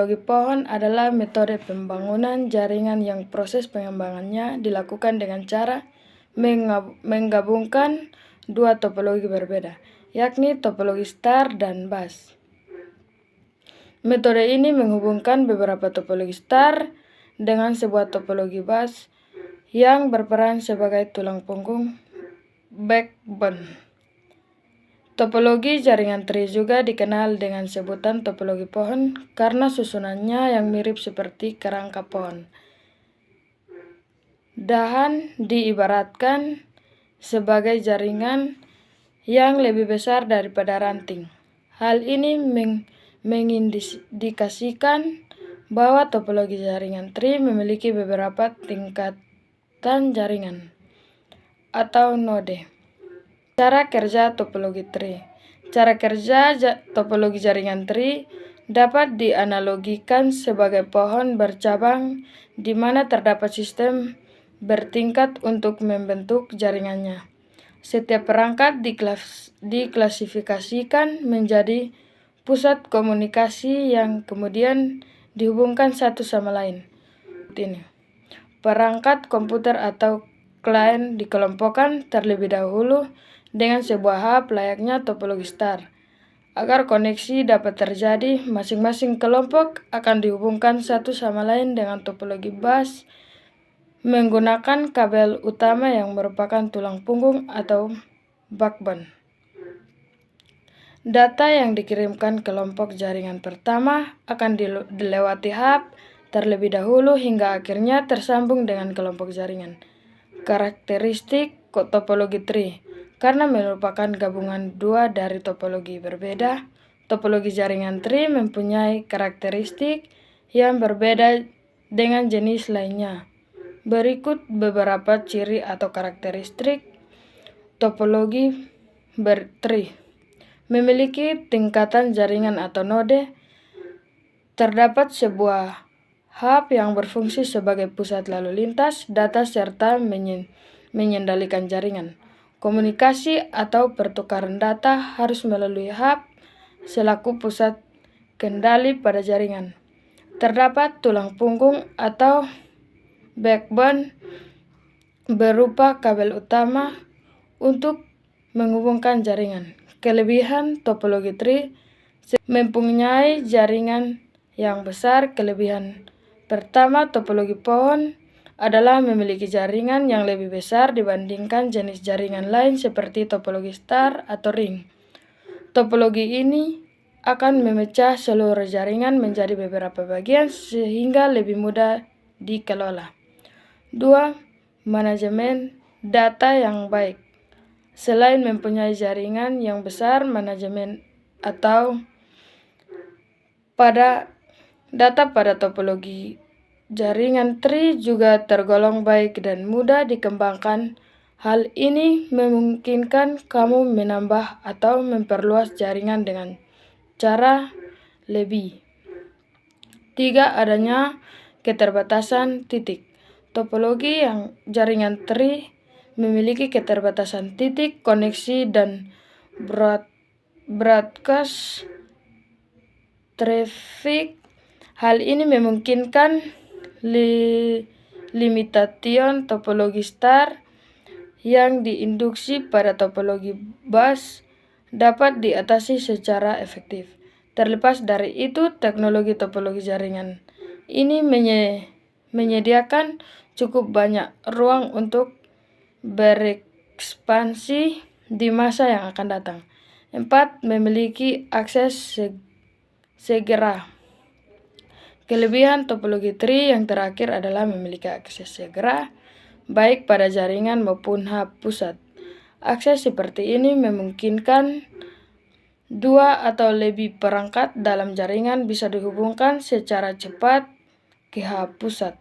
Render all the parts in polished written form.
topologi pohon adalah metode pembangunan jaringan yang proses pengembangannya dilakukan dengan cara menggabungkan dua topologi berbeda, yakni topologi star dan bus. Metode ini menghubungkan beberapa topologi star dengan sebuah topologi bus yang berperan sebagai tulang punggung backbone. Topologi jaringan tree juga dikenal dengan sebutan topologi pohon karena susunannya yang mirip seperti kerangka pohon. Dahan diibaratkan sebagai jaringan yang lebih besar daripada ranting. Hal ini mengindikasikan bahwa topologi jaringan tree memiliki beberapa tingkatan jaringan atau node. Cara kerja topologi tree. Cara kerja topologi jaringan tree dapat dianalogikan sebagai pohon bercabang di mana terdapat sistem bertingkat untuk membentuk jaringannya. Setiap perangkat diklasifikasikan menjadi pusat komunikasi yang kemudian dihubungkan satu sama lain. Perangkat komputer atau klien dikelompokkan terlebih dahulu dengan sebuah hub layaknya topologi star. Agar koneksi dapat terjadi, masing-masing kelompok akan dihubungkan satu sama lain dengan topologi bus menggunakan kabel utama yang merupakan tulang punggung atau backbone. Data yang dikirimkan kelompok jaringan pertama akan dilewati hub terlebih dahulu hingga akhirnya tersambung dengan kelompok jaringan. Karakteristik topologi tree. Karena merupakan gabungan dua dari topologi berbeda, topologi jaringan tree mempunyai karakteristik yang berbeda dengan jenis lainnya. Berikut beberapa ciri atau karakteristik topologi tree. Memiliki tingkatan jaringan atau node. Terdapat sebuah hub yang berfungsi sebagai pusat lalu lintas, data serta mengendalikan jaringan. Komunikasi atau pertukaran data harus melalui hub selaku pusat kendali pada jaringan. Terdapat tulang punggung atau backbone berupa kabel utama untuk menghubungkan jaringan. Kelebihan topologi tree mempunyai jaringan yang besar. Kelebihan pertama, topologi pohon adalah memiliki jaringan yang lebih besar dibandingkan jenis jaringan lain seperti topologi star atau ring. Topologi ini akan memecah seluruh jaringan menjadi beberapa bagian sehingga lebih mudah dikelola. 2. Manajemen data yang baik. Selain mempunyai jaringan yang besar, manajemen atau data pada topologi jaringan tree juga tergolong baik dan mudah dikembangkan. Hal ini memungkinkan kamu menambah atau memperluas jaringan dengan cara lebih. 3. Adanya keterbatasan titik. Topologi jaringan tree memiliki keterbatasan titik koneksi dan broadcast traffic. Hal ini memungkinkan limitation topologi star yang diinduksi pada topologi bus dapat diatasi secara efektif. Terlepas dari itu, teknologi topologi jaringan ini menyediakan cukup banyak ruang untuk berekspansi di masa yang akan datang. 4. Memiliki akses segera. Kelebihan topologi tree yang terakhir adalah memiliki akses segera, baik pada jaringan maupun hub pusat. Akses seperti ini memungkinkan dua atau lebih perangkat dalam jaringan bisa dihubungkan secara cepat ke hub pusat.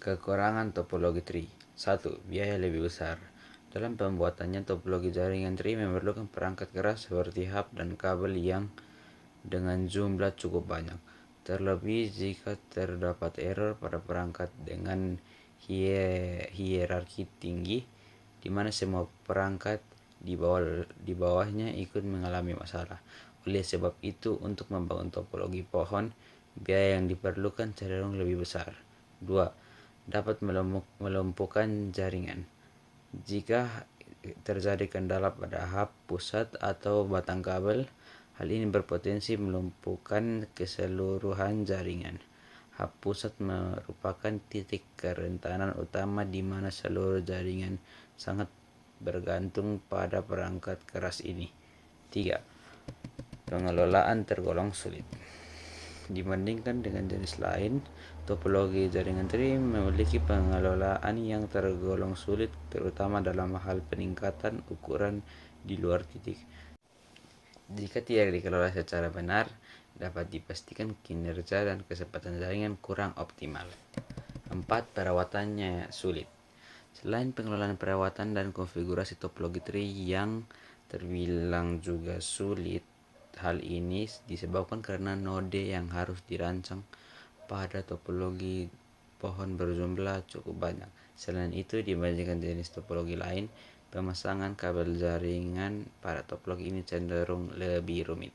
Kekurangan topologi tree. 1. Biaya lebih besar. Dalam pembuatannya, topologi jaringan tree memerlukan perangkat keras seperti hub dan kabel yang dengan jumlah cukup banyak. Terlebih jika terdapat error pada perangkat dengan hierarki tinggi, di mana semua perangkat di bawahnya ikut mengalami masalah. Oleh sebab itu, untuk membangun topologi pohon, biaya yang diperlukan cenderung lebih besar. 2. Dapat melumpuhkan jaringan. Jika terjadi kendala pada hub pusat atau batang kabel, hal ini berpotensi melumpuhkan keseluruhan jaringan. Hub pusat merupakan titik kerentanan utama di mana seluruh jaringan sangat bergantung pada perangkat keras ini. 3. Pengelolaan tergolong sulit. Dibandingkan dengan jenis lain, topologi jaringan tree memiliki pengelolaan yang tergolong sulit, terutama dalam hal peningkatan ukuran di luar titik. Jika tidak dikelola secara benar, dapat dipastikan kinerja dan kecepatan jaringan kurang optimal. 4. Perawatannya sulit. Selain pengelolaan perawatan dan konfigurasi topologi tree yang terbilang juga sulit, hal ini disebabkan karena node yang harus dirancang pada topologi pohon berjumlah cukup banyak. Selain itu, dibandingkan jenis topologi lain, pemasangan kabel jaringan pada topologi ini cenderung lebih rumit.